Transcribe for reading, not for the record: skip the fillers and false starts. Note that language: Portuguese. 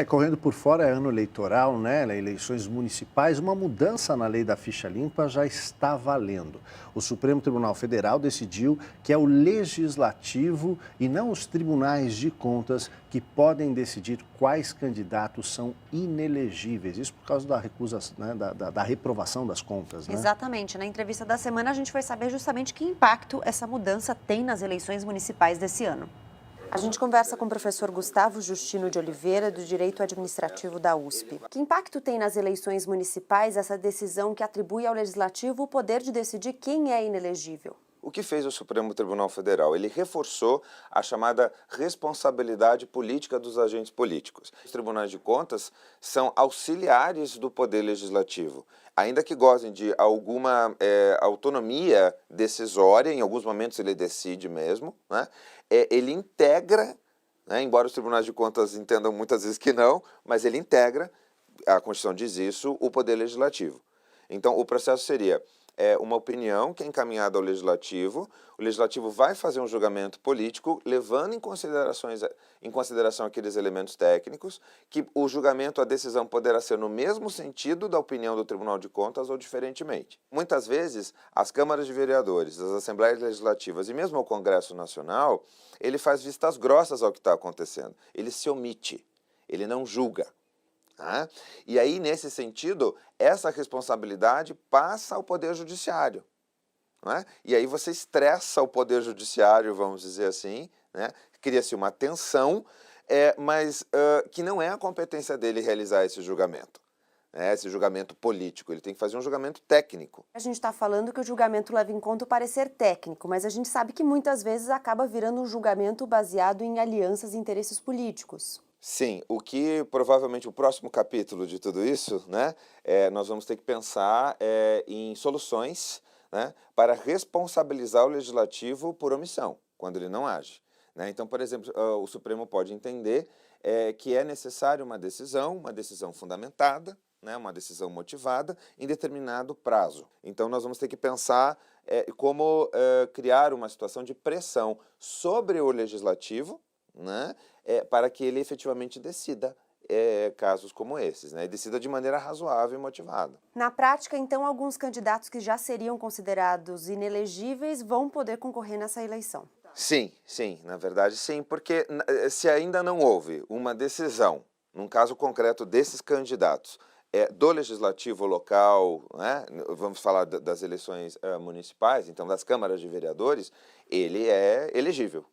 Correndo por fora é ano eleitoral, né? Eleições municipais, uma mudança na lei da ficha limpa já está valendo. O Supremo Tribunal Federal decidiu que é o Legislativo e não os tribunais de contas que podem decidir quais candidatos são inelegíveis. Isso por causa da recusa, né, da reprovação das contas, né? Exatamente. Na entrevista da semana, a gente vai saber justamente que impacto essa mudança tem nas eleições municipais desse ano. A gente conversa com o professor Gustavo Justino de Oliveira, do Direito Administrativo da USP. Que impacto tem nas eleições municipais essa decisão que atribui ao Legislativo o poder de decidir quem é inelegível? O que fez o Supremo Tribunal Federal? Ele reforçou a chamada responsabilidade política dos agentes políticos. Os tribunais de contas são auxiliares do Poder Legislativo, ainda que gozem de alguma autonomia decisória, em alguns momentos ele decide mesmo, né? Ele integra, né, embora os tribunais de contas entendam muitas vezes que não, mas ele integra, a Constituição diz isso, o Poder Legislativo. Então, o processo seria uma opinião que é encaminhada ao Legislativo, o Legislativo vai fazer um julgamento político, levando em consideração aqueles elementos técnicos, que o julgamento, a decisão poderá ser no mesmo sentido da opinião do Tribunal de Contas ou diferentemente. Muitas vezes, as câmaras de vereadores, as assembleias legislativas e mesmo o Congresso Nacional, ele faz vistas grossas ao que está acontecendo, ele se omite, ele não julga. E aí, nesse sentido, essa responsabilidade passa ao Poder Judiciário. E aí você estressa o Poder Judiciário, vamos dizer assim, né? Cria-se uma tensão, mas que não é a competência dele realizar esse julgamento. Esse julgamento político, ele tem que fazer um julgamento técnico. A gente está falando que o julgamento leva em conta o parecer técnico, mas a gente sabe que muitas vezes acaba virando um julgamento baseado em alianças e interesses políticos. Sim, o que provavelmente o próximo capítulo de tudo isso, né, nós vamos ter que pensar em soluções, né, para responsabilizar o Legislativo por omissão, quando ele não age. Né? Então, por exemplo, o Supremo pode entender que é necessário uma decisão fundamentada, né, uma decisão motivada, em determinado prazo. Então, nós vamos ter que pensar como criar uma situação de pressão sobre o Legislativo, né, para que ele efetivamente decida casos como esses, né, e decida de maneira razoável e motivada. Na prática, então, alguns candidatos que já seriam considerados inelegíveis vão poder concorrer nessa eleição. Sim, na verdade sim, porque se ainda não houve uma decisão, num caso concreto desses candidatos, do legislativo local, né, vamos falar das eleições municipais, então das câmaras de vereadores, ele é elegível.